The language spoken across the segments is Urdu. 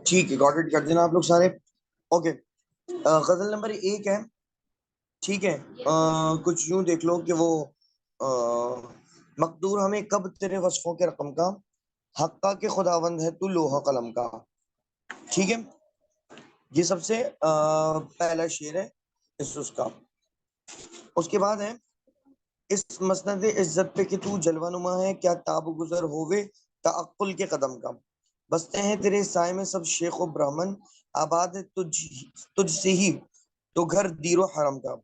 ٹھیک ہے، گاٹ اٹ کر دینا آپ لوگ سارے. اوکے، غزل نمبر 1 ہے. ٹھیک ہے، کچھ یوں دیکھ لو کہ وہ مقدور ہمیں کب تیرے وصفوں کے رقم کا، حقہ کے خداوند ہے تو لوح قلم کا. ٹھیک ہے، یہ سب سے پہلا شعر ہے اس کا. اس کے بعد ہے اس مسند عزت پہ کہ تو جلوہ نما ہے، کیا تاب گزر ہووے تعقل کے قدم کا. بستے ہیں تیرے سائے میں سب شیخ و برہمن، آباد ہے تجھ سے ہی تو گھر دیر و حرم کا.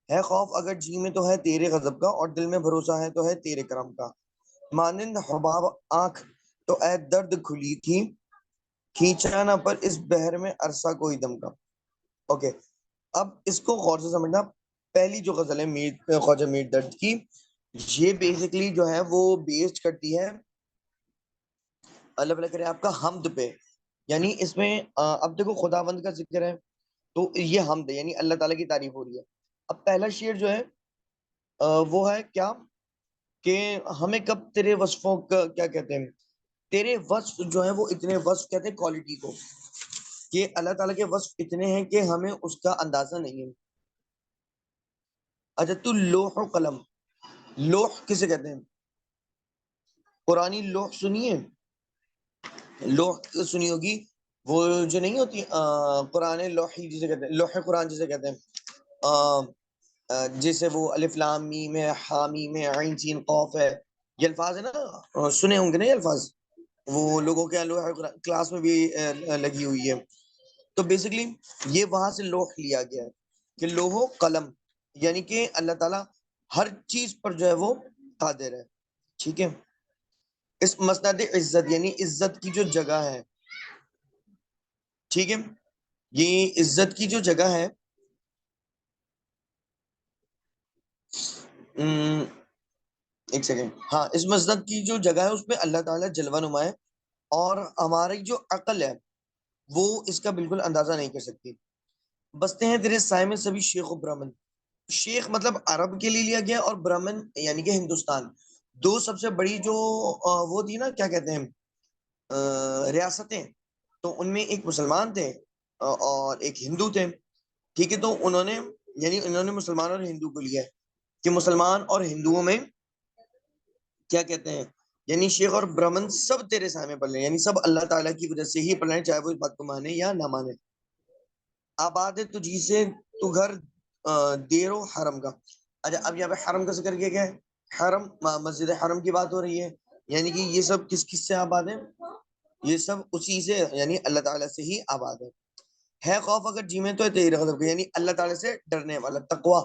ہے خوف اگر جی میں تو ہے تیرے غضب کا، اور دل میں بھروسہ ہے تو ہے تیرے کرم کا. مانند حباب آنکھ تو اے درد کھلی تھی، کھینچا نہ پر اس بحر میں عرصہ کوئی دم کا. اوکے، اب اس کو غور سے سمجھنا. پہلی جو غزل ہے خواجہ میر درد کی، یہ بیسیکلی جو ہے وہ بیسڈ کرتی ہے اللہ بلا کرے آپ کا حمد پہ. یعنی اس میں اب دیکھو خداوند کا ذکر ہے تو یہ حمد ہے، یعنی اللہ تعالیٰ کی تعریف ہو رہی ہے. اب پہلا شعر جو ہے وہ ہے کیا کہ ہمیں کب تیرے وصفوں کا کیا کہتے ہیں، تیرے وصف جو ہیں وہ اتنے، وصف کہتے ہیں کوالٹی کو، کہ اللہ تعالیٰ کے وصف اتنے ہیں کہ ہمیں اس کا اندازہ نہیں ہے. اچھا، تو لوح و قلم، لوح کسے کہتے ہیں؟ قرآنی لوح سنیے، لوح سنی ہوگی، وہ جو نہیں ہوتی قرآن لوحی جسے کہتے ہیں، لوح قرآن جسے کہتے ہیں، جیسے وہ الف لام میم ہے، ہا میم ہے، عین سین قاف ہے، یہ الفاظ ہے نا، سنے ہوں گے نا یہ الفاظ، وہ لوگوں کے لوح قرآن کلاس میں بھی لگی ہوئی ہے. تو بیسیکلی یہ وہاں سے لوح لیا گیا ہے کہ لوح و قلم، یعنی کہ اللہ تعالیٰ ہر چیز پر جو ہے وہ قادر ہے. ٹھیک ہے، اس مسند عزت یعنی عزت کی جو جگہ ہے، ٹھیک ہے، یہ عزت کی جو جگہ ہے، ایک سیکنڈ، ہاں، اس مسند کی جو جگہ ہے اس میں اللہ تعالیٰ جلوہ نما ہے، اور ہماری جو عقل ہے وہ اس کا بالکل اندازہ نہیں کر سکتی. بستے ہیں تیرے سائے میں سبھی شیخ و برہمن. شیخ مطلب عرب کے لیے لیا گیا، اور برہمن یعنی کہ ہندوستان. دو سب سے بڑی جو وہ تھی نا، کیا کہتے ہیں، ریاستیں، تو ان میں ایک مسلمان تھے اور ایک ہندو تھے. ٹھیک ہے، تو انہوں نے یعنی انہوں نے مسلمان اور ہندو کو لیا ہے کہ مسلمان اور ہندوؤں میں کیا کہتے ہیں، یعنی شیخ اور برہمن سب تیرے سامنے پڑھ لیں، یعنی سب اللہ تعالیٰ کی وجہ سے ہی پڑھ لیں، چاہے وہ اس بات کو مانے یا نہ مانے. آباد ہے تجھی سے تو گھر دیر و حرم کا. اچھا، اب یہاں پہ حرم کا ذکر کیا گیا ہے، حرم مسجد حرم کی بات ہو رہی ہے، یعنی کہ یہ سب کس کس سے آباد ہے، یہ سب اسی سے، یعنی اللہ تعالیٰ سے ہی آباد ہے. ہے خوف اگر جی میں تو ہے تیرے غضب کا، یعنی اللہ تعالیٰ سے ڈرنے والا، تقوی.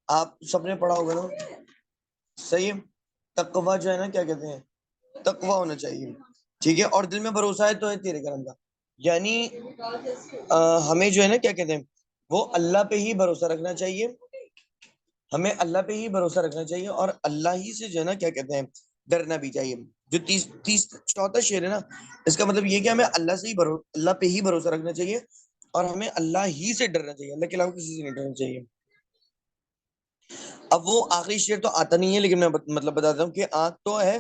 آپ سب نے پڑھا ہوگا نا، صحیح ہے، تقوی جو ہے نا کیا کہتے ہیں، تقوی ہونا چاہیے. ٹھیک ہے، اور دل میں بھروسہ ہے تو ہے تیرے کرم کا. یعنی ہمیں جو ہے نا کیا کہتے ہیں، وہ اللہ پہ ہی بھروسہ رکھنا چاہیے، ہمیں اللہ پہ ہی بھروسہ رکھنا چاہیے، اور اللہ ہی سے جو ہے نا کیا کہتے ہیں ڈرنا بھی چاہیے. جو چوتھا شعر ہے نا، اس کا مطلب یہ کہ ہمیں اللہ پہ ہی بھروسہ رکھنا چاہیے، اور ہمیں اللہ ہی سے ڈرنا چاہیے، اللہ کے علاوہ کسی سے نہیں ڈرنا چاہیے. اب وہ آخری شعر تو آتا نہیں ہے، لیکن میں مطلب بتاتا ہوں کہ آنکھ تو ہے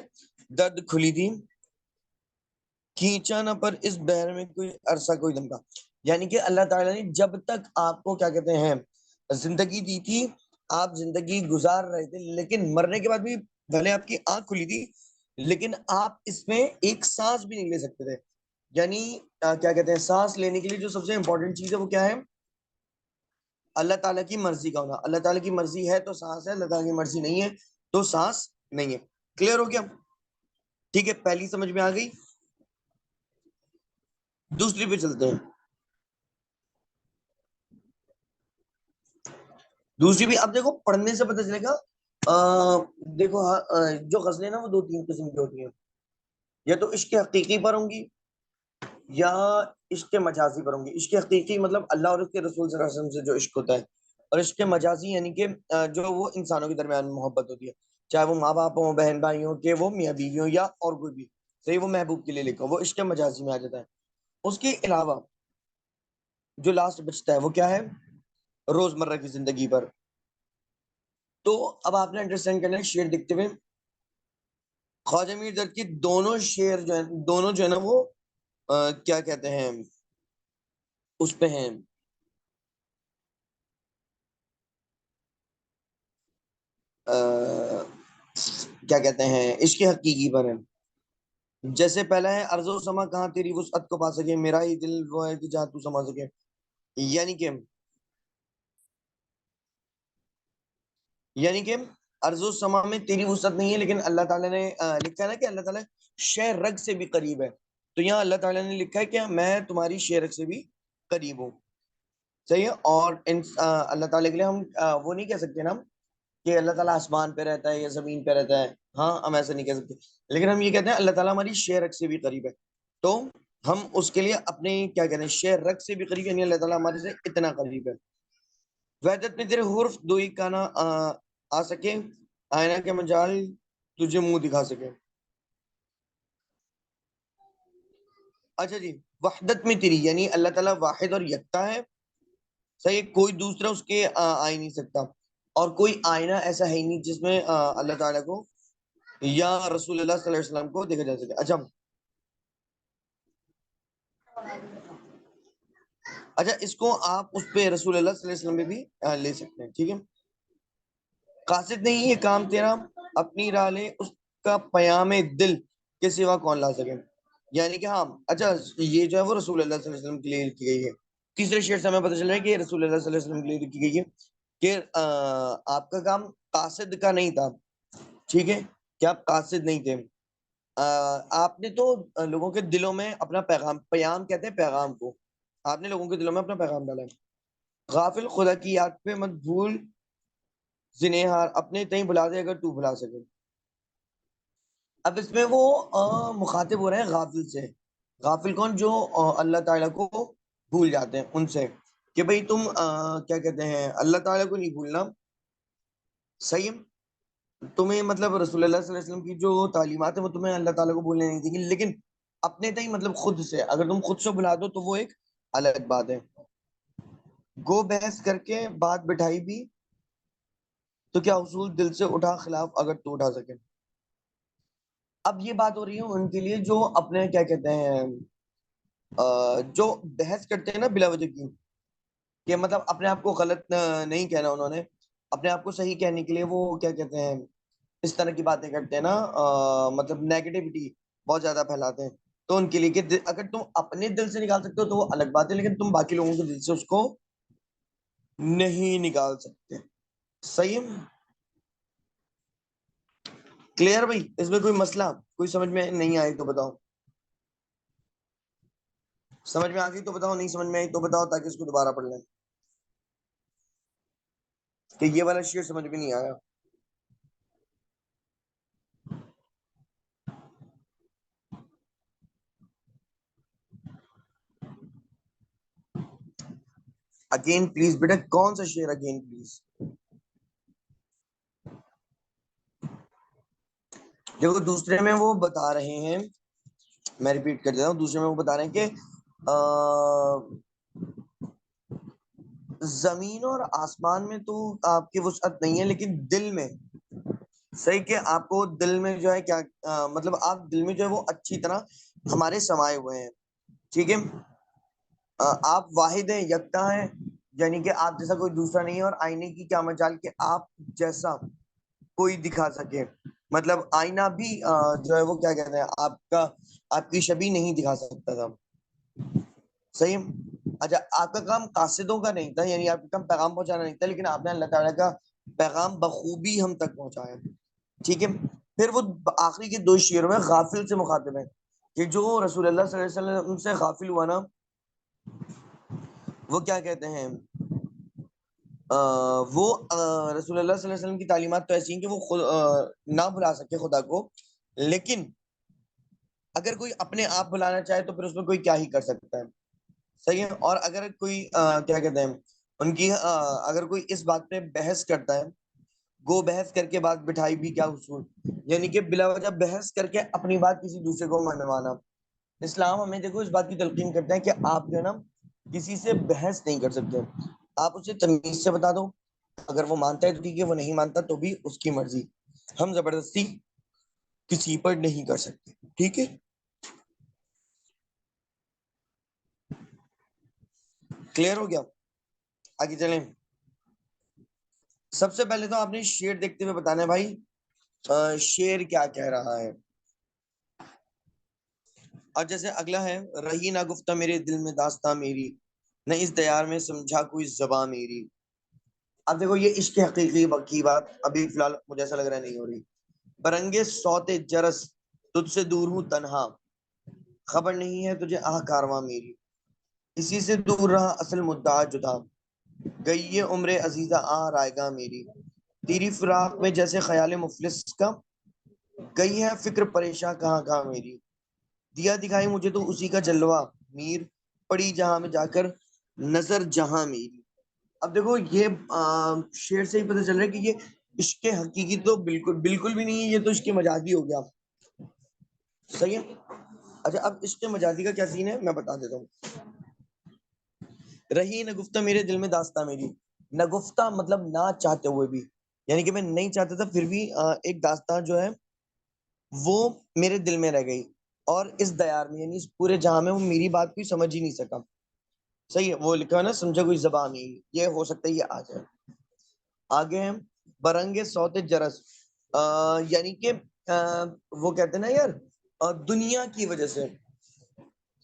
درد کھلی تھی، کھینچا نہ پر اس بحر میں کوئی عرصہ کوئی دم کا. یعنی کہ اللہ تعالیٰ نے جب تک آپ کو کیا کہتے ہیں زندگی دی تھی، آپ زندگی گزار رہے تھے، لیکن مرنے کے بعد بھی بھلے آپ کی آنکھ کھلی تھی، لیکن آپ اس میں ایک سانس بھی نہیں لے سکتے تھے. یعنی کیا کہتے ہیں، سانس لینے کے لیے جو سب سے امپورٹنٹ چیز ہے وہ کیا ہے، اللہ تعالیٰ کی مرضی کا ہونا. اللہ تعالیٰ کی مرضی ہے تو سانس ہے، اللہ تعالیٰ کی مرضی نہیں ہے تو سانس نہیں ہے. کلیئر ہو گیا؟ ٹھیک ہے، پہلی سمجھ میں آ گئی، دوسری پہ چلتے ہیں. دوسری بھی اب دیکھو پڑھنے سے پتہ چلے گا. دیکھو جو غزلیں نا وہ 2 3 قسم کی ہوتی ہیں، یا تو عشق حقیقی پر ہوں گی یا عشق مجازی پر ہوں گی. عشق حقیقی مطلب اللہ اور اس کے رسول صلی اللہ علیہ وسلم سے جو عشق ہوتا ہے، اور عشق مجازی یعنی کہ جو وہ انسانوں کے درمیان محبت ہوتی ہے، چاہے وہ ماں باپ ہوں، بہن بھائی ہوں، کہ وہ میاں بیوی ہوں، یا اور کوئی بھی، صحیح، وہ محبوب کے لیے لکھا وہ عشق مجازی میں آ جاتا ہے. اس کے علاوہ جو لاسٹ بچتا ہے وہ کیا ہے، روزمرہ کی زندگی پر. تو اب آپ نے انڈرسٹینڈ کرنا ہے شعر دیکھتے ہوئے، خواجہ میر درد کی دونوں شعر جو ہے، دونوں جو ہے نا وہ کیا کہتے ہیں اس پہ ہیں کیا کہتے ہیں عشق حقیقی پر ہے. جیسے پہلا ہے ارض و سما کہاں تیری وسعت کو پا سکے، میرا ہی دل وہ ہے کہ جہاں تو سما سکے. یعنی کہ ارض و سما میں تیری وسعت نہیں ہے، لیکن اللہ تعالیٰ نے لکھا ہے نا کہ اللہ تعالیٰ شہ رگ سے بھی قریب ہے. تو یہاں اللہ تعالیٰ نے لکھا ہے کہ میں تمہاری شہ رگ سے بھی قریب ہوں. صحیح ہے. اور اللہ تعالیٰ کے لیے ہم وہ نہیں کہہ سکتے نا کہ اللہ تعالیٰ آسمان پہ رہتا ہے یا زمین پہ رہتا ہے. ہاں ہم ایسا نہیں کہہ سکتے، لیکن ہم یہ کہتے ہیں اللہ تعالیٰ ہماری شہ رگ سے بھی قریب ہے. تو ہم اس کے لیے اپنے کیا کہتے ہیں شہ رگ سے بھی قریب، یعنی اللہ تعالیٰ ہمارے سے اتنا قریب ہے. وحدت میں تیرے حرف دو ہی کانا آ سکے، آئینہ کے مجال تجھے منہ دکھا سکے. اچھا جی، وحدت میں تیری یعنی اللہ تعالیٰ واحد اور یکتا ہے. صحیح، کوئی دوسرا اس کے آ ہی نہیں سکتا، اور کوئی آئینہ ایسا ہے ہی نہیں جس میں اللہ تعالیٰ کو یا رسول اللہ صلی اللہ علیہ وسلم کو دیکھا جا سکے. اچھا اس کو آپ اس پہ رسول اللہ صلی اللہ علیہ وسلم پہ بھی لے سکتے ہیں. ٹھیک ہے. قاصد نہیں یہ کام تیرا، اپنی راہ لے اس کا پیام دل کے سوا کون لا سکے. یعنی کہ ہاں اچھا یہ جو ہے وہ رسول اللہ صلی اللہ علیہ وسلم کے لیے لکھی گئی ہے. تیسرے شعر سے ہمیں پتہ چل رہا ہے کہ رسول اللہ صلی اللہ علیہ وسلم کے لیے لکھی گئی ہے کہ آپ کا کام قاصد کا نہیں تھا. ٹھیک ہے، کہ آپ قاصد نہیں تھے. آپ نے تو لوگوں کے دلوں میں اپنا پیغام کہتے ہیں پیغام کو، آپ نے لوگوں کے دلوں میں اپنا پیغام ڈالا ہے. غافل خدا کی یاد پہ مت بھول زنہار، اپنے تئیں بھلا دے اگر تو بھلا سکے. اب اس میں وہ مخاطب ہو رہے ہیں غافل سے. غافل کون؟ جو اللہ تعالیٰ کو بھول جاتے ہیں ان سے، کہ بھئی تم کیا کہتے ہیں اللہ تعالیٰ کو نہیں بھولنا. صحیح، تمہیں مطلب رسول اللہ صلی اللہ علیہ وسلم کی جو تعلیمات ہیں وہ تمہیں اللہ تعالیٰ کو بھولنے نہیں دیں گی، لیکن اپنے تئیں مطلب خود سے اگر تم خود سے بھلا دو تو وہ ایک الگ بات ہے. گو بحث کر کے بات بٹھائی بھی تو کیا حصول دل سے اٹھا خلاف اگر تو اٹھا سکے. اب یہ بات ہو رہی ہے ان کے لیے جو اپنے کیا کہتے ہیں جو بحث کرتے ہیں نا بلا وجہ کی، کہ مطلب اپنے آپ کو غلط نہیں کہنا، انہوں نے اپنے آپ کو صحیح کہنے کے لیے وہ کیا کہتے ہیں اس طرح کی باتیں کرتے ہیں نا، مطلب نیگیٹیوٹی بہت زیادہ پھیلاتے ہیں. تو ان کے لیے کہ اگر تم اپنے دل سے نکال سکتے ہو تو وہ الگ بات ہے، لیکن تم باقی لوگوں کے دل سے اس کو نہیں نکال سکتے. صحیح ہے، کلیئر بھائی؟ اس میں کوئی مسئلہ کوئی سمجھ میں نہیں آئی تو بتاؤ، سمجھ میں آ گئی تو بتاؤ، نہیں سمجھ میں آئی تو بتاؤ تاکہ اس کو دوبارہ پڑھ لیں. کہ یہ والا شعر سمجھ میں نہیں آیا. اگین پلیز بیٹا، کون سا شعر اگین پلیز؟ دیکھو دوسرے میں وہ بتا رہے ہیں، میں ریپیٹ کر دیتا ہوں، دوسرے میں وہ بتا رہے ہیں کہ زمین اور آسمان میں تو آپ کی وسعت نہیں ہے، لیکن دل میں صحیح کہ آپ کو دل میں جو ہے کیا مطلب آپ دل میں جو ہے وہ اچھی طرح ہمارے سمائے ہوئے ہیں. ٹھیک ہے، آپ واحد ہیں، یکتا ہیں، یعنی کہ آپ جیسا کوئی دوسرا نہیں ہے، اور آئینے کی کیا مجال کہ آپ جیسا کوئی دکھا سکے. مطلب آئینہ بھی جو ہے وہ کیا کہتے ہیں آپ کی شبیہ نہیں دکھا سکتا تھا. صحیح. اچھا آپ کا کام قاصدوں کا نہیں تھا، یعنی آپ کا کام پیغام پہنچانا نہیں تھا، لیکن آپ نے اللہ تعالیٰ کا پیغام بخوبی ہم تک پہنچایا. ٹھیک ہے. پھر وہ آخری کے دو شعروں میں غافل سے مخاطب ہے کہ جو رسول اللہ صلی اللہ علیہ وسلم سے غافل ہوا نا، وہ کیا کہتے ہیں وہ رسول اللہ صلی اللہ علیہ وسلم کی تعلیمات تو ایسی ہیں کہ وہ خود نہ بلا سکے خدا کو، لیکن اگر کوئی اپنے آپ بلانا چاہے تو پھر اس میں کوئی کیا ہی کر سکتا ہے. صحیح ہے. اور اگر کوئی کیا کہتے ہیں ان کی اگر کوئی اس بات پہ بحث کرتا ہے، گو بحث کر کے بات بٹھائی بھی کیا حصول، یعنی کہ بلا وجہ بحث کر کے اپنی بات کسی دوسرے کو منوانا. اسلام ہمیں دیکھو اس بات کی تلقین کرتا ہے کہ آپ جو ہے نا کسی سے بحث نہیں کر سکتے. آپ اسے تمیز سے بتا دو، اگر وہ مانتا ہے تو ٹھیک ہے، وہ نہیں مانتا تو بھی اس کی مرضی. ہم زبردستی کسی پر نہیں کر سکتے. ٹھیک ہے. کلیئر ہو گیا؟ آگے چلیں. سب سے پہلے تو آپ نے شعر دیکھتے ہوئے بتانا ہے بھائی شعر کیا کہہ رہا ہے. اور جیسے اگلا ہے رہی نہ گفتہ میرے دل میں داستاں میری، نہ اس دیار میں سمجھا کوئی زباں میری. اب دیکھو یہ عشق حقیقی کی بات ابھی فی الحال مجھے ایسا لگ رہا ہے نہیں ہو رہی. برنگے صوت جرس تجھ سے دور ہوں تنہا، خبر نہیں ہے تجھے آہ کارواں میری. اسی سے دور رہا اصل مدعا جدا، گئی یہ عمر عزیزہ آہ رائے گاں میری. تیری فراق میں جیسے خیال مفلس کا، گئی ہے فکر پریشاں کہاں کہاں میری. دیا دکھائی مجھے تو اسی کا جلوہ میر، پڑی جہاں میں جا کر نظر جہاں میری. اب دیکھو یہ شعر سے ہی پتہ چل رہا ہے کہ یہ عشق حقیقی تو بالکل بالکل بھی نہیں ہے، یہ تو عشق مجازی ہو گیا. صحیح ہے. اچھا اب عشق مجازی کا کیا سین ہے میں بتا دیتا ہوں. رہی نہ گفتہ میرے دل میں داستاں میری، نہ گفتہ مطلب نہ چاہتے ہوئے بھی، یعنی کہ میں نہیں چاہتا تھا پھر بھی ایک داستان جو ہے وہ میرے دل میں رہ گئی، اور اس دیار میں یعنی اس پورے جہاں میں وہ میری بات کوئی سمجھ ہی نہیں سکا. صحیح ہے. وہ لکھا ہے نا سمجھا کوئی زبان نہیں، یہ ہو سکتا ہے یہ آ جائے. آگے ہیں برنگے صوت جرس، یعنی کہ وہ کہتے ہیں نا یار دنیا کی وجہ سے.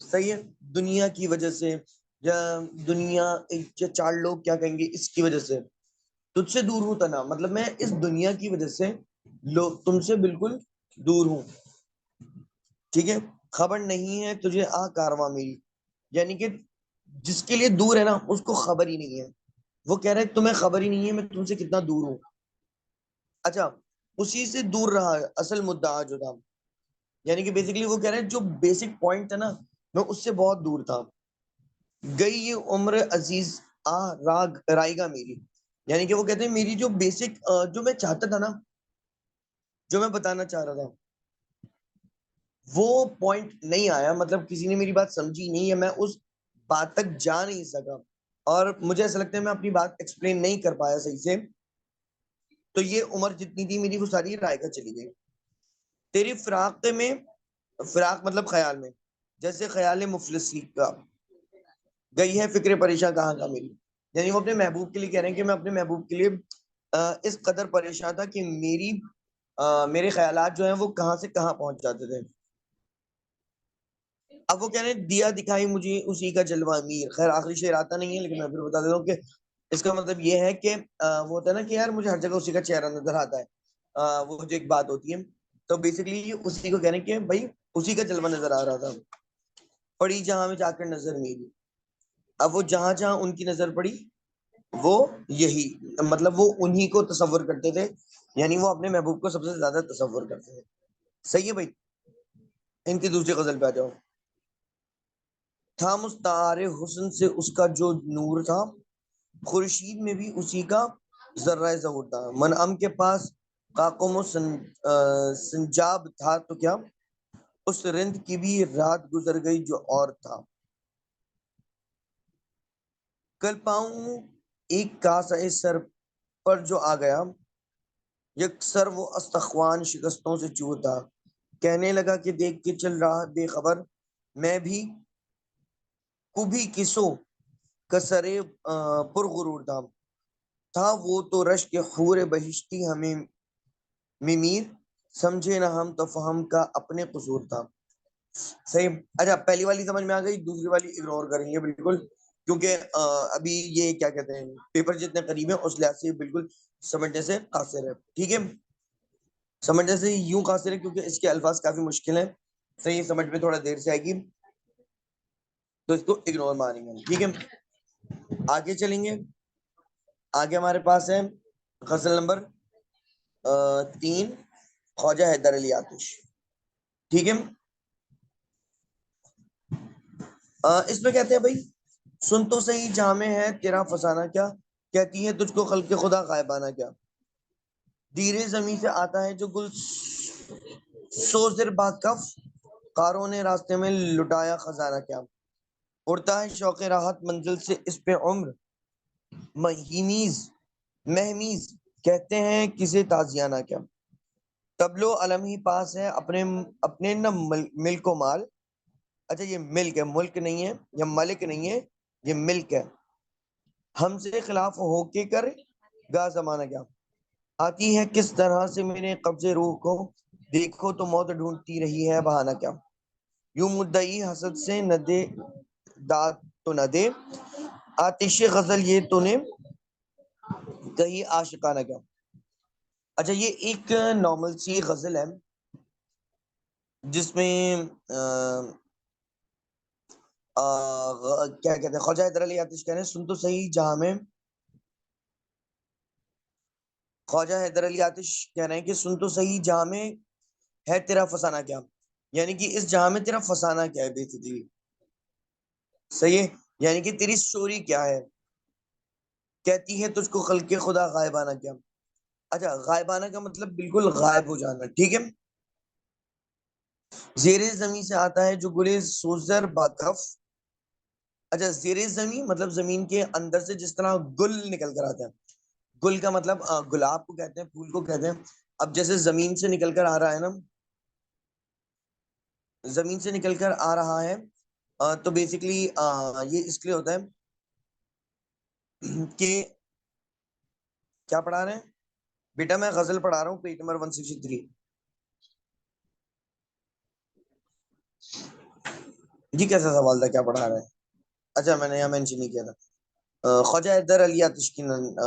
صحیح ہے. دنیا کی وجہ سے، یا دنیا چار لوگ کیا کہیں گے اس کی وجہ سے تجھ سے دور ہوں تنا، مطلب میں اس دنیا کی وجہ سے لوگ تم سے بالکل دور ہوں. ٹھیک ہے. خبر نہیں ہے تجھے آ کارواں میری، یعنی کہ جس کے لیے دور ہے نا اس کو خبر ہی نہیں ہے. وہ کہہ رہے تمہیں خبر ہی نہیں ہے میں تم سے کتنا دور ہوں. اچھا اسی سے دور رہا اصل مدعا جو تھا، یعنی کہ بیسیکلی وہ کہہ رہے ہیں جو بیسک پوائنٹ تھا نا میں اس سے بہت دور تھا. گئی یہ عمر عزیز رائے گا میری، یعنی کہ وہ کہتے ہیں میری جو بیسک جو میں چاہتا تھا نا، جو میں بتانا چاہ رہا تھا وہ پوائنٹ نہیں آیا، مطلب کسی نے میری بات سمجھی نہیں ہے، میں اس بات تک جا نہیں سکا، اور مجھے ایسا لگتا ہے میں اپنی بات ایکسپلین نہیں کر پایا صحیح سے، تو یہ عمر جتنی تھی میری وہ ساری رائے کا چلی گئی. تیری فراق میں، فراق مطلب خیال میں، جیسے خیال مفلسی کا، گئی ہے فکر پریشاں کہاں کا میری، یعنی وہ اپنے محبوب کے لیے کہہ رہے ہیں کہ میں اپنے محبوب کے لیے اس قدر پریشان تھا کہ میرے خیالات جو ہیں وہ کہاں سے کہاں پہنچ جاتے تھے. اب وہ کہہ رہے ہیں دیا دکھائی مجھے اسی کا جلوہ میر. خیر آخری شعر آتا نہیں ہے لیکن میں پھر بتا دیتا ہوں کہ اس کا مطلب یہ ہے کہ وہ ہوتا ہے نا کہ یار مجھے ہر جگہ اسی کا چہرہ نظر آتا ہے، وہ جو ایک بات ہوتی ہے، تو بیسیکلی اسی کو کہہ رہے ہیں کہ بھائی اسی کا جلوہ نظر آ رہا تھا. پڑی جہاں میں جا کر نظر میری، اب وہ جہاں جہاں ان کی نظر پڑی وہ یہی، مطلب وہ انہی کو تصور کرتے تھے، یعنی وہ اپنے محبوب کو سب سے زیادہ تصور کرتے تھے. صحیح ہے بھائی. ان کی دوسری غزل پہ آ جاؤ. تھا مستعار حسن سے اس کا جو نور تھا، خورشید میں بھی اسی کا ذرہ ظہور تھا. منعم کے پاس قاقم و سنجاب تھا تو کیا، اس رند کی بھی رات گزر گئی جو اور تھا. کل پاؤں ایک کاسہ سر پر جو آ گیا، یک سر وہ استخوان شکستوں سے چور تھا. کہنے لگا کہ دیکھ کے چل رہا بے خبر، میں بھی کبھی کسو کسرے پرغرور تھا. تھا وہ تو رشک حور بہشتی ہمیں ممیر، سمجھے نہ ہم تو فہم کا اپنے قصور تھا. صحیح. اچھا پہلی والی سمجھ میں آ گئی، دوسری والی اگنور کریں گے بالکل، کیونکہ ابھی یہ کیا کہتے ہیں پیپر جتنے قریب ہیں اس لحاظ سے بالکل سمجھنے سے قاصر ہے. ٹھیک ہے. سمجھنے سے یوں قاصر ہے کیونکہ اس کے الفاظ کافی مشکل ہیں، صحیح سمجھ میں تھوڑا دیر سے آئے گی تو اس کو اگنور ماریں گے. ٹھیک ہے. آگے چلیں گے. آگے ہمارے پاس ہے غزل نمبر 3 خواجہ حیدر علی آتش. ٹھیک ہے. اس میں کہتے ہیں بھائی سن تو صحیح جامع ہے تیرا فسانہ کیا، کہتی ہے تجھ کو خلق خدا غائبانہ کیا. دیرے زمیں سے آتا ہے جو گل سوزر با کف، قاروں نے راستے میں لٹایا خزانہ کیا. اڑتا ہے شوق راحت منزل سے اس پہ عمر، مہمیز کہتے ہیں کسے تازیانہ کیا. تبلو علم ہی پاس ہے اپنے نہ ملک و مال. اچھا یہ ملک ہے، ملک نہیں ہے یا ملک نہیں ہے، یہ ملک ہے. ہم سے خلاف ہو کے کرے گا زمانہ کیا. آتی ہے کس طرح سے میرے قبضے روح کو، دیکھو تو موت ڈھونڈتی رہی ہے بہانہ کیا. یوں مدعی حسد سے نہ دے داد تو نہ دے، آتش غزل یہ تو نے کہیں عاشقانہ کیا. اچھا یہ ایک نارمل سی غزل ہے جس میں کیا کہتے ہیں، خواجہ حیدر علی آتش کہہ رہے ہیں سن تو صحیح جہاں میں، خواجہ حیدر علی آتش کہہ رہے ہیں کہ سن تو صحیح جہاں میں ہے تیرا فسانہ کیا. یعنی کہ اس جہاں میں تیرا فسانہ کیا ہے، بےعزتی. صحیح ہے، یعنی کہ تیری سٹوری کیا ہے. کہتی ہے تجھ کو خلق خدا غائبانہ کیا. اچھا غائبانہ کا مطلب بالکل غائب ہو جانا. ٹھیک ہے. زیر زمین سے آتا ہے جو گلے سوزر باکف. اچھا زیر زمین مطلب زمین کے اندر سے جس طرح گل نکل کر آتا ہے. گل کا مطلب گلاب کو کہتے ہیں، پھول کو کہتے ہیں. اب جیسے زمین سے نکل کر آ رہا ہے نا، زمین سے نکل کر آ رہا ہے تو بیسیکلی یہ اس لیے ہوتا ہے کہ کیا پڑھا رہے ہیں بیٹا؟ میں غزل پڑھا رہا ہوں، پیج نمبر 163. جی کیسا سوال تھا، کیا پڑھا رہے ہیں؟ اچھا میں نے یہاں مینشن نہیں کیا تھا. خواجہ حیدر علی آتش کی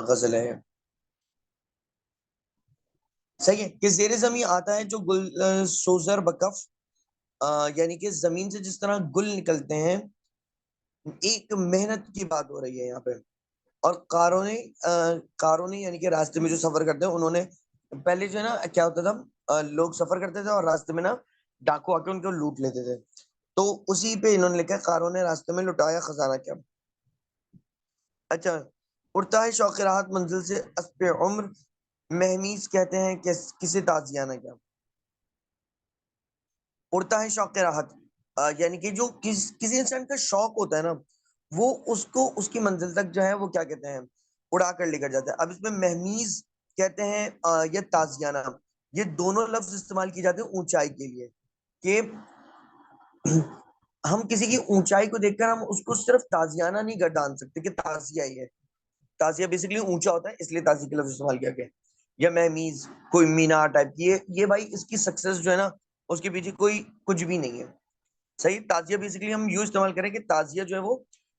غزل ہے. صحیح ہے کہ زیر زمین آتا ہے جو گل سوزر بکف، یعنی کہ زمین سے جس طرح گل نکلتے ہیں. ایک محنت کی بات ہو رہی ہے یہاں پہ. اور کاروں نے یعنی کہ راستے میں جو سفر کرتے ہیں، انہوں نے پہلے جو ہے نا کیا ہوتا تھا، لوگ سفر کرتے تھے اور راستے میں نا ڈاکو آ کے ان کو لوٹ لیتے تھے. تو اسی پہ انہوں نے لکھا ہے کاروں نے راستے میں لٹایا خزانہ کیا. اچھا اڑتا ہے شوق راحت منزل سے اسب عمر، مہمیز کہتے ہیں کسے تازیانہ کیا. اڑتا ہے شوق راحت یعنی کہ جو کسی انسان کا شوق ہوتا ہے نا، وہ اس کو اس کی منزل تک جو ہے وہ کیا کہتے ہیں، اڑا کر لے کر جاتا ہے. اب اس میں مہمیز کہتے ہیں یا تازیانہ، یہ دونوں لفظ استعمال کیے جاتے ہیں اونچائی کے لیے. کہ ہم کسی کی اونچائی کو دیکھ کر ہم اس کو صرف تازیانہ نہیں گردان سکتے کہ تازیہ ہی ہے. تازیہ بیسیکلی اونچا ہوتا ہے، اس لیے تازیہ کا لفظ استعمال کیا گیا. یا مہمیز کوئی مینار ٹائپ کی، یہ بھائی اس کی سکسیس جو ہے نا اس کے پیچھے کوئی کچھ بھی نہیں ہے. صحیح. تازیہ بیسیکلی ہم یوں استعمال کریں کہ تازیہ جو ہے وہ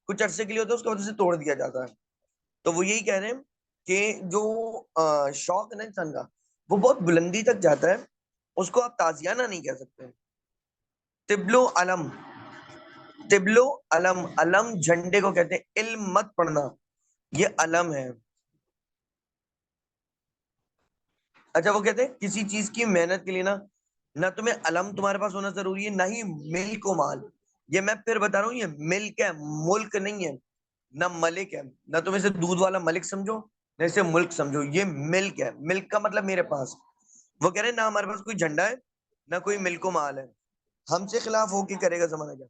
کچھ عرصے کے لیے ہوتا ہے، اس کے بعد اسے توڑ دیا جاتا ہے. تو وہ یہی کہہ رہے ہیں کہ جو شوق ہے نا انسان کا، وہ بہت بلندی تک جاتا ہے، اس کو آپ تازیانہ نہیں کہہ سکتے. تبلو علم، تبلو علم، علم جھنڈے کو کہتے ہیں. علم مت پڑھنا، یہ علم ہے. اچھا وہ کہتے ہیں کسی چیز کی محنت کے لیے نا، نہ تمہیں علم تمہارے پاس ہونا ضروری ہے، نہ ہی ملک و مال. یہ میں پھر بتا رہا ہوں، یہ ملک ہے، ملک نہیں ہے. نہ ملک ہے، نہ تم اسے دودھ والا ملک سمجھو نہ اسے ملک سمجھو. یہ ملک ہے. ملک کا مطلب میرے پاس. وہ کہہ رہے ہیں نہ ہمارے پاس کوئی جھنڈا ہے، نہ کوئی ملک و مال ہے. ہم سے خلاف ہو کے کرے گا زمانہ کیا.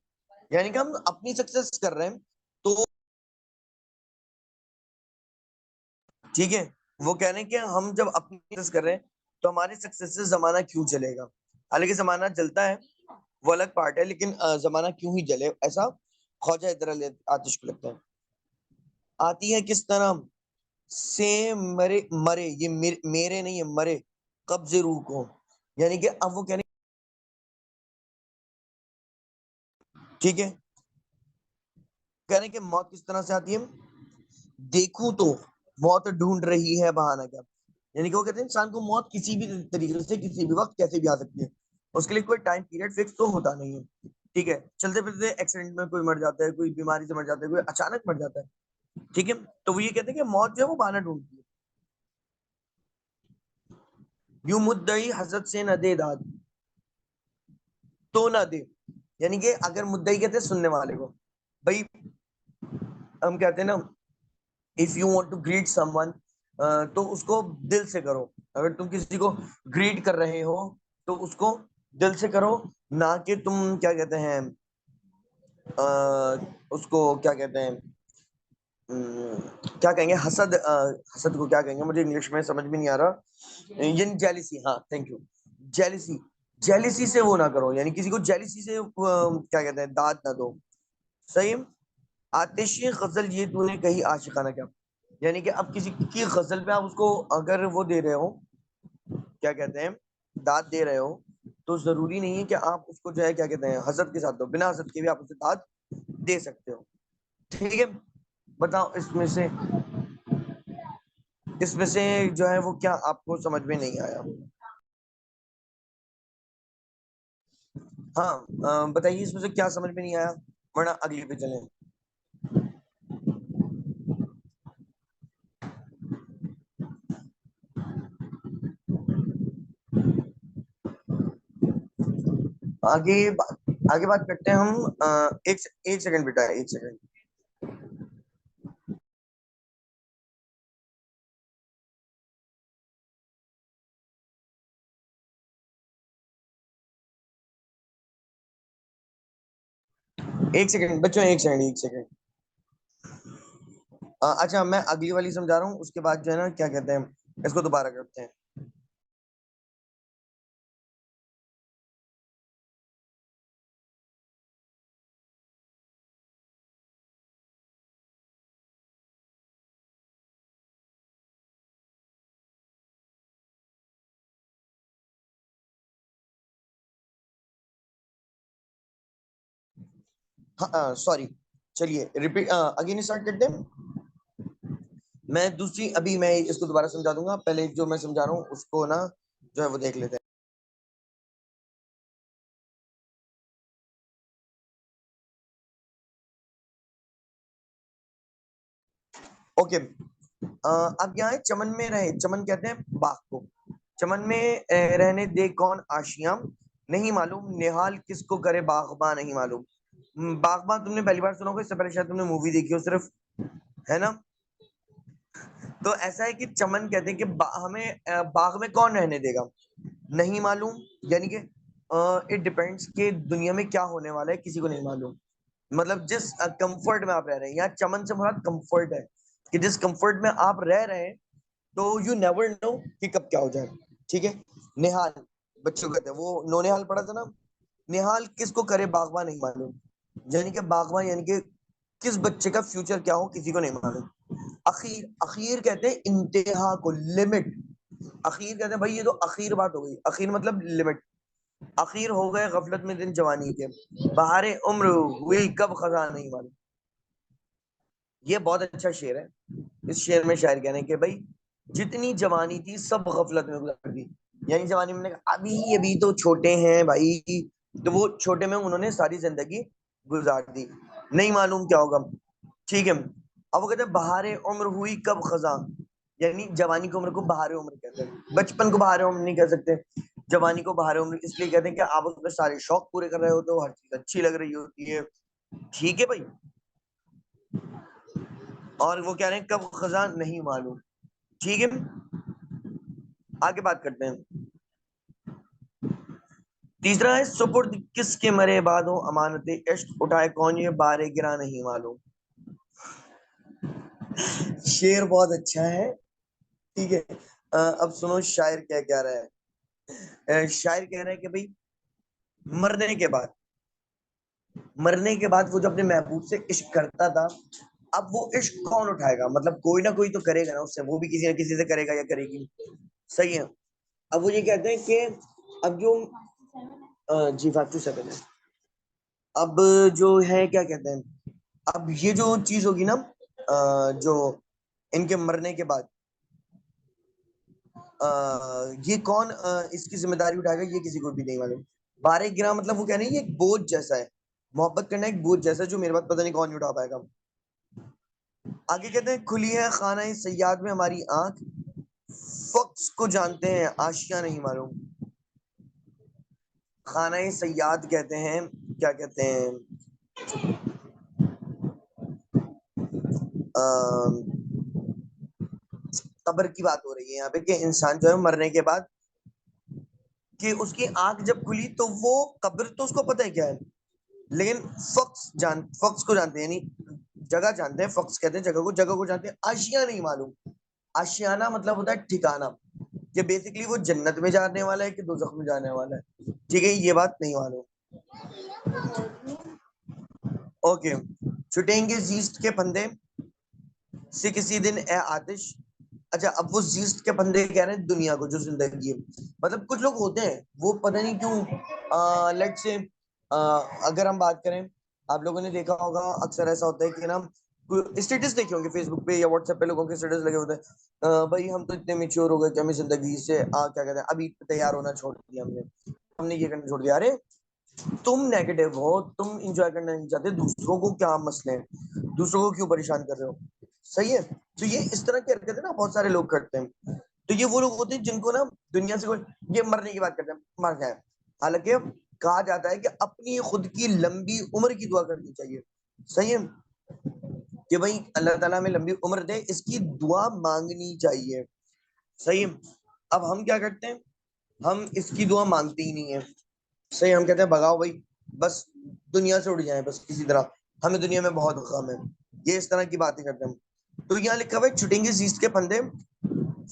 یعنی کہ ہم اپنی سکسیس کر رہے ہیں تو ٹھیک ہے. وہ کہہ رہے ہیں کہ ہم جب اپنی سکسیس کر رہے ہیں تو ہماری سکسیس سے زمانہ کیوں چلے گا. حالانکہ زمانہ جلتا ہے وہ الگ پارٹ ہے، لیکن زمانہ کیوں ہی جلے، ایسا خواجہ حیدر علی آتش کو لگتا ہے. آتی ہے کس طرح سے مرے مرے، یہ میرے نہیں ہے، مرے قبض روح کو. یعنی کہ اب وہ کہنے ٹھیک ہے، کہنے کہ موت کس طرح سے آتی ہے. دیکھوں تو موت ڈھونڈ رہی ہے بہانہ کیا. یعنی کہ وہ کہتے ہیں انسان کو موت کسی بھی طریقے سے کسی بھی وقت کیسے بھی آ سکتی ہے، اس کے لیے کوئی ٹائم پیریڈ فکس تو ہوتا نہیں ہے. ٹھیک ہے. چلتے پھرتے ایکسیڈنٹ میں کوئی مر جاتا ہے، کوئی بیماری سے مر جاتا ہے، کوئی اچانک مر جاتا ہے. ٹھیک ہے. تو وہ یہ کہتے ہیں کہ موت جو ہے وہ بہانہ ڈھونڈتی ہے. یوں مدعی حضرت سے نہ دے داد تو نہ دے. یعنی کہ اگر مدعی کہتے ہیں سننے والے کو، بھائی ہم کہتے ہیں نا if you want to greet someone تو اس کو دل سے کرو. اگر تم کسی کو گریٹ کر رہے ہو تو اس کو دل سے کرو، نہ کہ تم کیا کہتے ہیں اس کو کیا کہتے ہیں کیا کہیں گے، حسد. حسد کو کیا کہیں گے مجھے انگلش میں سمجھ بھی نہیں آ رہا. جیلیسی. ہاں تھینک یو. جیلیسی، جیلیسی سے وہ نہ کرو. یعنی کسی کو جیلیسی سے کیا کہتے ہیں داد نہ دو. صحیح. آتشی غزل یہ تو نے کہی عاشقانہ کیا، یعنی کہ اب کسی کی غزل پہ آپ اس کو اگر وہ دے رہے ہو، کیا کہتے ہیں، داد دے رہے ہو، تو ضروری نہیں ہے کہ آپ اس کو جو ہے کیا کہتے ہیں حسد کے ساتھ دو، بنا حسد کے بھی آپ اسے داد دے سکتے ہو. ٹھیک ہے، بتاؤ اس میں سے جو ہے وہ کیا آپ کو سمجھ میں نہیں آیا؟ ہاں بتائیے اس میں سے کیا سمجھ میں نہیں آیا، ورنہ اگلی پہ چلیں. آگے آگے بات کرتے ہیں ہم. ایک سیکنڈ بیٹا، ایک سیکنڈ. ایک سیکنڈ بچوں، ایک سیکنڈ. اچھا میں اگلی والی سمجھا رہا ہوں، اس کے بعد جو ہے نا کیا کہتے ہیں اس کو دوبارہ کرتے ہیں. ہاں سوری، چلیے ریپیٹ اگین اسٹارٹ کرتے ہیں. میں دوسری ابھی میں اس کو دوبارہ سمجھا دوں گا، پہلے جو میں سمجھا رہا ہوں اس کو نا جو ہے وہ دیکھ لیتے ہیں. اوکے. اب یہاں ہے چمن میں رہے، چمن کہتے ہیں باغ کو. چمن میں رہنے دے کون آشیاں، نہیں معلوم نہال کس کو کرے باغباں، نہیں معلوم. باغباں تم نے پہلی بار سنا ہوگا، اس سے پہلے شاید تم نے مووی دیکھی ہو صرف، ہے نا. تو ایسا ہے کہ چمن کہتے ہیں کہ ہمیں باغ میں کون رہنے دے گا، نہیں معلوم. یعنی کہ اٹ ڈیپینڈس کہ دنیا میں کیا ہونے والا ہے کسی کو نہیں معلوم. مطلب جس کمفرٹ میں آپ رہ رہے ہیں، یہاں چمن سے مراد کمفرٹ ہے، کہ جس کمفرٹ میں آپ رہ رہے ہیں تو یو نیور نو کہ کب کیا ہو جائے. ٹھیک ہے. نہال بچوں کہتے ہیں، وہ نو نہال پڑھا تھا نا. نہال کس کو کرے باغباں نہیں معلوم، یعنی کہ باغباں یعنی کہ کس بچے کا فیوچر کیا ہو کسی کو نہیں معلوم. اخیر، اخیر کہتے ہیں انتہا کو، لمٹ. اخیر کہتے ہیں بھائی یہ تو اخیر بات ہو گئی، اخیر مطلب لمٹ. اخیر ہو گئے غفلت میں دن جوانی کے، بہار عمر ہوئی کب خزاں نہیں معلوم. یہ بہت اچھا شعر ہے. اس شعر میں شاعر کہنے کہ بھائی جتنی جوانی تھی سب غفلت میں گزر دی. یعنی جوانی میں نے کہا ابھی تو چھوٹے ہیں بھائی، تو وہ چھوٹے میں انہوں نے ساری زندگی گزار دی، نہیں معلوم کیا ہوگا. ٹھیک ہے. اب وہ کہتے ہیں بہار عمر ہوئی کب خزاں، یعنی جوانی کی عمر کو بہار عمر کہتے ہیں. بچپن کو بہار عمر نہیں کہہ سکتے، جوانی کو بہار عمر اس لیے کہتے ہیں کہ آپ اس میں سارے شوق پورے کر رہے ہوتے ہو، ہر چیز اچھی لگ رہی ہوتی ہے. ٹھیک ہے بھائی. اور وہ کہہ رہے ہیں کب خزاں نہیں معلوم. ٹھیک ہے. آگے بات کرتے ہیں. تیسرا ہے سپرد کس کے مرے بعد ہو امانت عشق، اٹھائے کون یہ بارے گرا نہیں معلوم. شعر بہت اچھا ہے. ٹھیک ہے. اب سنو شاعر کیا کہہ رہا ہے. شاعر کہہ رہا ہے کہ بھائی مرنے کے بعد، مرنے کے بعد وہ جو اپنے محبوب سے عشق کرتا تھا، اب وہ عشق کون اٹھائے گا، مطلب کوئی نہ کوئی تو کرے گا نا اس سے، وہ بھی کسی نہ کسی سے کرے گا یا کرے گی. صحیح ہے. اب وہ یہ کہتے ہیں کہ اب جو جی 5 to 7 ہے. اب جو ہے کیا کہتے ہیں، اب یہ جو چیز ہوگی نا جو ان کے مرنے کے بعد یہ کون اس کی ذمہ داری اٹھائے گا، یہ کسی کو بھی نہیں معلوم. بارے گرا مطلب وہ کہہ رہے ہیں یہ ایک بوجھ جیسا ہے، محبت کرنا ایک بوجھ جیسا ہے جو میرے بعد پتہ نہیں کون نہیں اٹھا پائے گا. آگے کہتے ہیں کھلی ہے خانہ سیاد میں ہماری آنکھ، فقس کو جانتے ہیں آشیاں نہیں معلوم. خانہ سیاد کہتے ہیں، کیا کہتے ہیں، قبر کی بات ہو رہی ہے یہاں پہ کہ انسان جو ہے مرنے کے بعد کہ اس کی آنکھ جب کھلی تو وہ قبر تو اس کو پتہ ہے کیا ہے، لیکن فقس کو جانتے ہیں، یعنی جگہ جانتے ہیں. فقس کہتے ہیں جگہ کو جانتے ہیں. آشیاں نہیں معلوم. آشیانہ مطلب ہوتا ہے ٹھکانہ، کہ بیسیکلی وہ جنت میں جانے والا ہے کہ دوزخ میں جانے والا ہے. ٹھیک ہے. یہ بات نہیں معلوم. اوکے. چھٹیں گے زیست کے پندے سے کسی دن اے آتش. اچھا اب وہ زیست کے پندے کہہ رہے ہیں دنیا کو جو زندگی ہے. مطلب کچھ لوگ ہوتے ہیں وہ پتہ نہیں کیوں لیٹ سے اگر ہم بات کریں آپ لوگوں نے دیکھا ہوگا اکثر ایسا ہوتا ہے کہ نا اسٹیٹس دیکھے ہوں گے فیس بک پہ یا واٹس ایپ پہ لوگوں کے اسٹیٹس لگے ہوتے ہیں بھائی ہم تو اتنے میچور ہو گئے کہ ہمیں زندگی سے کیا کہتے ہیں ابھی تیار ہونا چھوڑ دیا ہم نے یہ کرنا چھوڑ دیا. ارے تم نیگیٹو ہو, تم انجوائے کرنا نہیں چاہتے, دوسروں کو کیا مسئلے ہیں, دوسروں کو کیوں پریشان کر رہے ہو. صحیح ہے. تو یہ اس طرح کی حرکتیں نا بہت سارے لوگ کرتے ہیں. تو یہ وہ لوگ ہوتے ہیں جن کو نا دنیا سے یہ مرنے کی بات کرتے ہیں, مر جائے. حالانکہ کہا جاتا ہے کہ اپنی خود کی لمبی عمر کی دعا کرنی چاہیے. صحیح ہے کہ بھائی اللہ تعالیٰ میں لمبی عمر دے, اس کی دعا مانگنی چاہیے. صحیح. اب ہم کیا کرتے ہیں, ہم اس کی دعا مانگتے ہی نہیں ہیں. صحیح. ہم کہتے ہیں بھگاؤ بھائی, بس دنیا سے اڑ جائیں بس کسی طرح, ہمیں دنیا میں بہت غم ہے. یہ اس طرح کی باتیں کرتے ہیں. تو یہاں لکھا ہوا ہے چھٹیں گے زیست کے پندے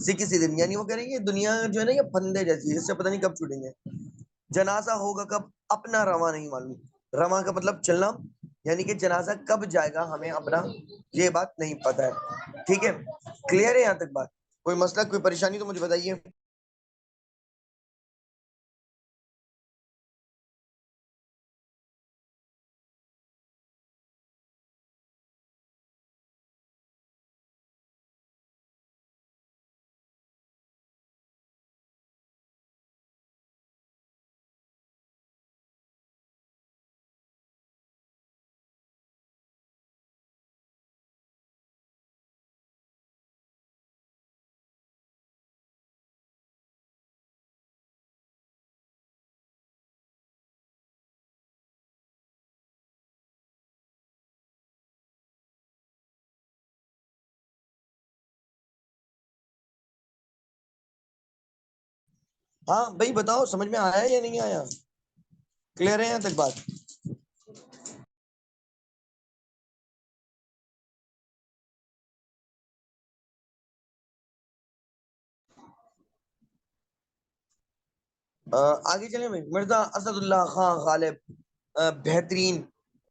سے کسی دن, یعنی وہ کہہ رہے ہیں یہ دنیا جو ہے نا یہ پندے جیسی ہے, اس سے پتہ نہیں کب چھوٹیں گے. جنازہ ہوگا کب اپنا رواں نہیں معلوم. رواں کا مطلب چلنا, یعنی کہ جنازہ کب جائے گا ہمیں اپنا یہ بات نہیں پتہ ہے. ٹھیک ہے, کلیئر ہے یہاں تک بات؟ کوئی مسئلہ کوئی پریشانی تو مجھے بتائیے. ہاں بھائی بتاؤ, سمجھ میں آیا یا نہیں آیا؟ کلیئر ہے یہاں تک بات؟ آگے چلیں بھائی. مرزا اسد اللہ خان غالب, بہترین.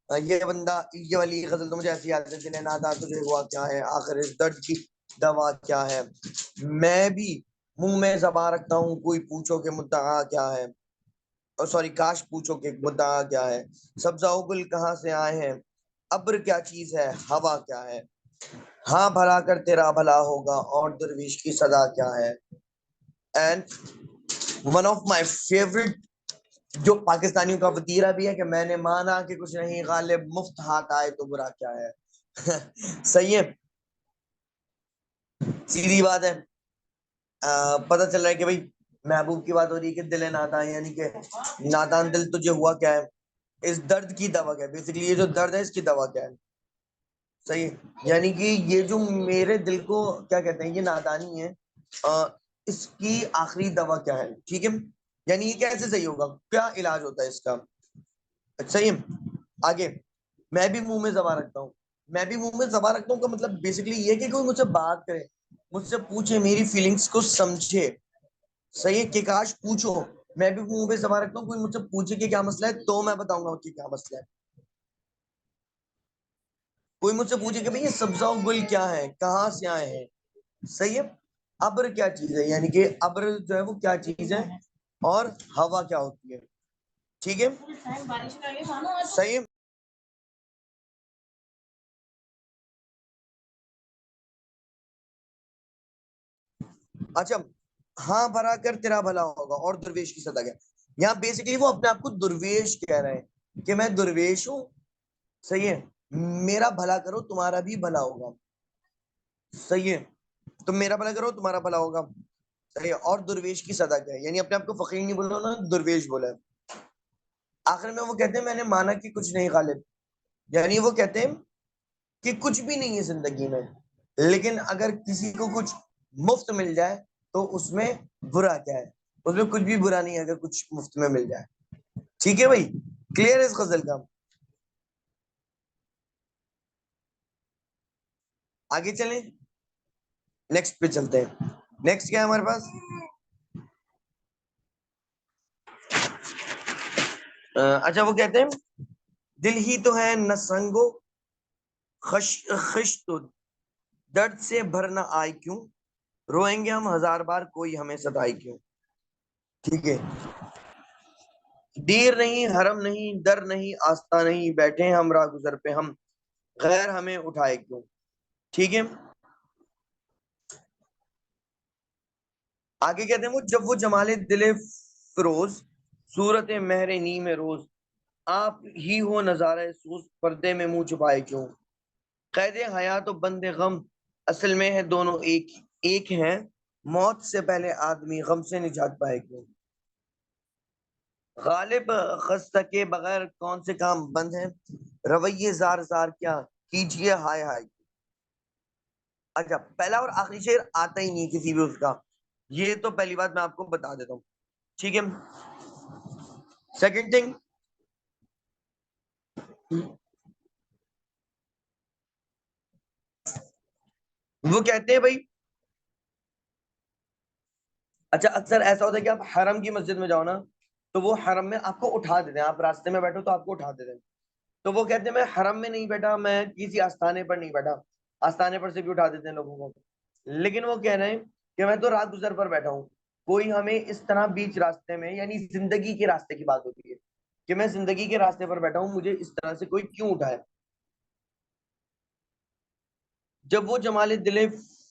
یہ بندہ, یہ والی غزل تو مجھے ایسی یاد ہے, دل نادا تجھے ہوا کیا ہے, آخر اس درد کی دوا کیا ہے. میں بھی منہ میں زباں رکھتا ہوں, کوئی پوچھو کہ مدعا کیا ہے, سوری کاش پوچھو کہ مدعا کیا ہے. سبزہ و گل کہاں سے آئے ہیں, ابر کیا چیز ہے, ہوا کیا ہے. ہاں بھلا کر تیرا بھلا ہوگا, اور درویش کی صدا کیا ہے. And one of my favourite جو پاکستانیوں کا وتیرہ بھی ہے کہ میں نے مانا کہ کچھ نہیں غالب, مفت ہاتھ آئے تو برا کیا ہے. صحیح ہے, سیدھی بات ہے. پتہ چل رہا ہے کہ بھائی محبوب کی بات ہو رہی ہے کہ دل نادان, یعنی کہ نادان دل تجھے ہوا کیا ہے, اس درد کی دوا کیا ہے. بیسیکلی یہ جو درد ہے اس کی دوا کیا ہے. صحیح. یعنی کہ یہ جو میرے دل کو کیا کہتے ہیں یہ نادانی ہے, اس کی آخری دوا کیا ہے. ٹھیک ہے, یعنی یہ کیسے صحیح ہوگا, کیا علاج ہوتا ہے اس کا. صحیح. آگے, میں بھی منہ میں زبان رکھتا ہوں. میں بھی منہ میں زبان رکھتا ہوں کا مطلب بیسیکلی یہ کہ کوئی مجھ سے بات کرے, مجھ سے پوچھے, میری فیلنگز کو سمجھے. صحیح ہے کہ کاش پوچھو, میں بھی منہ پہ زبان رکھتا ہوں, کوئی مجھ سے پوچھے کہ کیا مسئلہ ہے تو میں بتاؤں گا کہ کیا مسئلہ ہے. کوئی مجھ سے پوچھے کہ بھئی یہ سبزہ و گل کیا ہے, کہاں سے آئے ہیں. صحیح ہے. ابر کیا چیز ہے, یعنی کہ ابر جو ہے وہ کیا چیز ہے, اور ہوا کیا ہوتی ہے. ٹھیک ہے, صحیح. اچھا, ہاں بھرا کر تیرا بھلا ہوگا, اور درویش کی صدا کیا. یہاں بیسیکلی وہ اپنے آپ کو درویش کہہ رہے ہیں کہ میں درویش ہوں. صحیح ہے. میرا بھلا کرو تمہارا بھی بھلا ہوگا. صحیح ہے. تم میرا بھلا کرو تمہارا بھلا ہوگا. صحیح ہے. اور درویش کی صدا کیا ہے, یعنی اپنے آپ کو فقیر نہیں بولا نا, درویش بولا ہے. آخر میں وہ کہتے ہیں میں نے مانا کہ کچھ نہیں غالب, یعنی وہ کہتے ہیں کہ کچھ بھی نہیں ہے زندگی میں, لیکن اگر کسی کو کچھ مفت مل جائے تو اس میں برا کیا ہے, اس میں کچھ بھی برا نہیں ہے اگر کچھ مفت میں مل جائے. ٹھیک ہے بھائی, کلیئر ہے اس غزل کا. آگے چلیں, نیکسٹ پہ چلتے ہیں. نیکسٹ کیا ہے ہمارے پاس, اچھا وہ کہتے ہیں دل ہی تو ہے نہ سنگو خشت درد سے بھر نہ آئے کیوں، روئیں گے ہم ہزار بار کوئی ہمیں ستائے کیوں. ٹھیک ہے. دیر نہیں حرم نہیں در نہیں آستہ نہیں، بیٹھے ہم راہ گزر پہ ہم غیر ہمیں اٹھائے کیوں. ٹھیک ہے. آگے کہتے ہیں وہ جب وہ جمال دل فروز صورت مہر نیم روز، آپ ہی ہو نظارہ سوز پردے میں منہ چھپائے کیوں. قید حیات و بند غم اصل میں ہے دونوں ایک ہیں، موت سے پہلے آدمی غم سے نجات پائے کیوں. غالب خستہ کے بغیر کون سے کام بند ہیں، رویے زار زار کیا کیجئے ہائے ہائے. اچھا پہلا اور آخری شعر آتا ہی نہیں کسی بھی اس کا، یہ تو پہلی بات میں آپ کو بتا دیتا ہوں. ٹھیک ہے. سیکنڈ تھنگ، وہ کہتے ہیں بھائی، اچھا اکثر ایسا ہوتا ہے کہ آپ حرم کی مسجد میں جاؤ نا تو وہ حرم میں آپ کو اٹھا دیتے ہیں، آپ راستے میں بیٹھو تو آپ کو اٹھا دیتے ہیں. تو وہ کہتے ہیں میں حرم میں نہیں بیٹھا، میں کسی آستانے پر نہیں بیٹھا. آستانے پر سے بھی اٹھا دیتے ہیں لوگوں کو، لیکن وہ کہہ رہے ہیں کہ میں تو راہ گزر پر بیٹھا ہوں. کوئی ہمیں اس طرح بیچ راستے میں، یعنی زندگی کے راستے کی بات ہوتی ہے کہ میں زندگی کے راستے پر بیٹھا ہوں، مجھے اس طرح سے کوئی کیوں اٹھائے. جب وہ جمال دل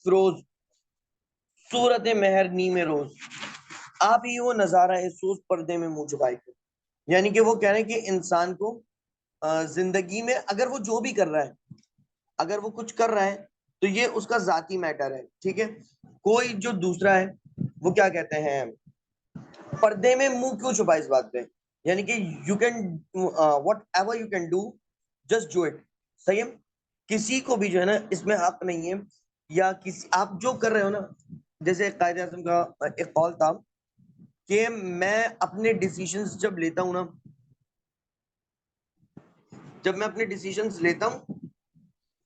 فروز صورت مہر نیم روز، آپ ہی وہ نظارہ ہے سوز پردے میں منہ چھپائے کیوں. یعنی کہ وہ کہہ رہے ہیں کہ انسان کو زندگی میں اگر وہ جو بھی کر رہا ہے، اگر وہ کچھ کر رہا ہے تو یہ اس کا ذاتی میٹر ہے. ٹھیک ہے. کوئی جو دوسرا ہے وہ کیا کہتے ہیں، پردے میں منہ کیوں چھپا اس بات پہ. یعنی کہ you can what ever you can do just do it. صحیح ہے. کسی کو بھی جو ہے نا اس میں حق نہیں ہے، یا کسی آپ جو کر رہے ہو نا، جیسے قائد اعظم کا ایک قول تھا کہ میں اپنے ڈیسیشنز جب لیتا ہوں نا، جب میں اپنے ڈیسیشنز لیتا ہوں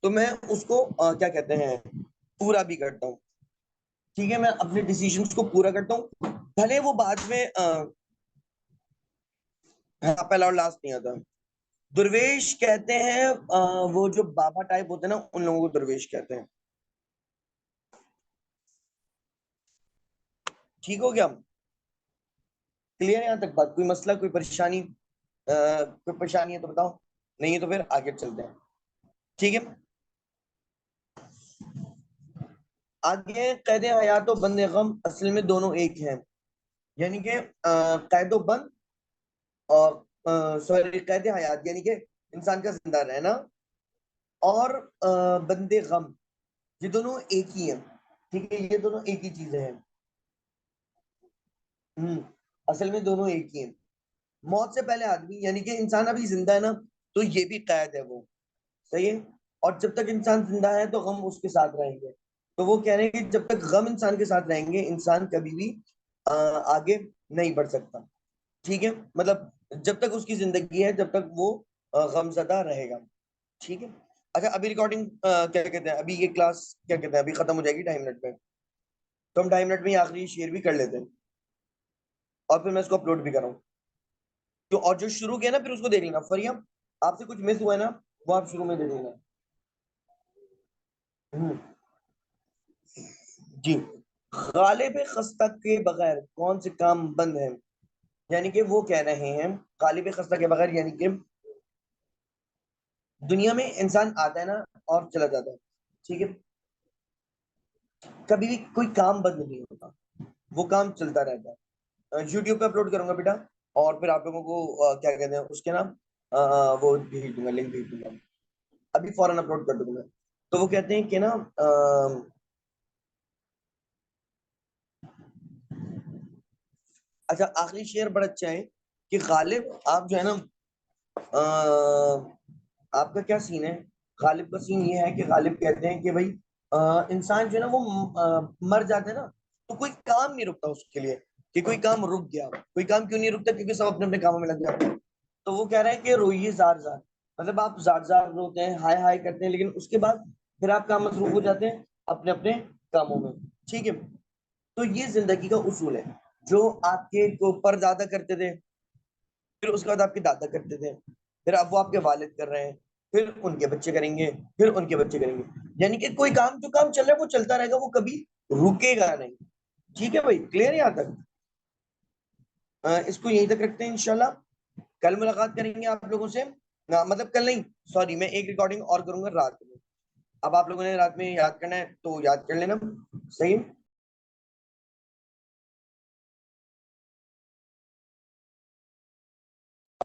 تو میں اس کو کیا کہتے ہیں پورا بھی کرتا ہوں. ٹھیک ہے. میں اپنے ڈیسیشنز کو پورا کرتا ہوں، بھلے وہ بعد میں پہلا اور لاسٹ نہیں آتا. درویش کہتے ہیں وہ جو بابا ٹائپ ہوتے ہیں نا، ان لوگوں کو درویش کہتے ہیں. ٹھیک ہو گیا؟ کلیئر ہے یہاں تک بات؟ کوئی مسئلہ، کوئی پریشانی؟ کوئی پریشانی ہے تو بتاؤ، نہیں ہے تو پھر آگے چلتے ہیں. ٹھیک ہے. آگے قید حیات و بند غم اصل میں دونوں ایک ہیں. یعنی کہ قید و بند اور سوری قید حیات یعنی کہ انسان کا زندہ رہنا، اور بند غم، یہ دونوں ایک ہی ہیں. ٹھیک ہے. یہ دونوں ایک ہی چیزیں ہیں. اصل میں دونوں ایک ہی ہیں. موت سے پہلے آدمی، یعنی کہ انسان ابھی زندہ ہے نا تو یہ بھی قید ہے وہ. صحیح ہے. اور جب تک انسان زندہ ہے تو غم اس کے ساتھ رہیں گے. تو وہ کہہ رہے ہیں کہ جب تک غم انسان کے ساتھ رہیں گے انسان کبھی بھی آگے نہیں بڑھ سکتا. ٹھیک ہے. مطلب جب تک اس کی زندگی ہے جب تک وہ غم زدہ رہے گا. ٹھیک ہے. اچھا ابھی ریکارڈنگ کیا کہتے ہیں، ابھی یہ کلاس کیا کہتے ہیں ابھی ختم ہو جائے گی 2.5 منٹ میں، تو ہم 2.5 منٹ میں یہ آخری شیئر بھی کر لیتے ہیں اور پھر میں اس کو اپلوڈ بھی کراؤں. تو اور جو شروع کیا نا پھر اس کو دیکھ لینا. فریم آپ سے کچھ مس ہوا ہے نا وہ آپ شروع میں دے دینا. جی. غالب خستہ کے بغیر کون سے کام بند ہیں. یعنی کہ وہ کہہ رہے ہیں غالب خستہ کے بغیر، یعنی کہ دنیا میں انسان آتا ہے نا اور چلا جاتا ہے. ٹھیک ہے. کبھی بھی کوئی کام بند نہیں ہوتا، وہ کام چلتا رہتا ہے. یوٹیوب پہ اپلوڈ کروں گا بیٹا، اور پھر آپ لوگوں کو کیا کہتے ہیں اس کے نام وہ بھیج دوں گا، لنک بھیج دوں گا، ابھی فوراً اپلوڈ کر دوں گا. تو وہ کہتے ہیں کہ نا اچھا آخری شعر بڑا اچھا ہے کہ غالب آپ جو ہے نا آپ کا کیا سین ہے. غالب کا سین یہ ہے کہ غالب کہتے ہیں کہ بھائی انسان جو ہے نا وہ مر جاتا ہے نا تو کوئی کام نہیں رکتا اس کے لیے کہ کوئی کام رک گیا. کوئی کام کیوں نہیں رکتا؟ کیونکہ سب اپنے اپنے کاموں میں لگ جاتے ہیں. تو وہ کہہ رہے ہیں کہ روئیے زار زار، مطلب آپ زار زار روتے ہیں، ہائے ہائے کرتے ہیں، لیکن اس کے بعد پھر آپ کام مصروف ہو جاتے ہیں اپنے اپنے کاموں میں. ٹھیک ہے. تو یہ زندگی کا اصول ہے. جو آپ کے اوپر دادا کرتے تھے، پھر اس کے بعد آپ کے دادا کرتے تھے، پھر اب وہ آپ کے والد کر رہے ہیں، پھر ان کے بچے کریں گے، پھر ان کے بچے کریں گے، یعنی کہ کوئی کام جو کام چل رہا ہے وہ چلتا رہے گا، وہ کبھی رکے گا نہیں. ٹھیک ہے بھائی، کلیئر ہے یہاں تک؟ اس کو یہیں تک رکھتے ہیں انشاءاللہ. کل ملاقات کریں گے آپ لوگوں سے، مطلب کل نہیں، سوری، میں ایک ریکارڈنگ اور کروں گا رات میں. اب آپ لوگوں نے رات میں یاد کرنا ہے تو یاد کر لینا. صحیح.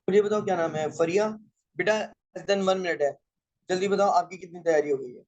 مجھے بتاؤ کیا نام ہے، فریہ بیٹا. 1 منٹ ہے، جلدی بتاؤ آپ کی کتنی تیاری ہو گئی ہے؟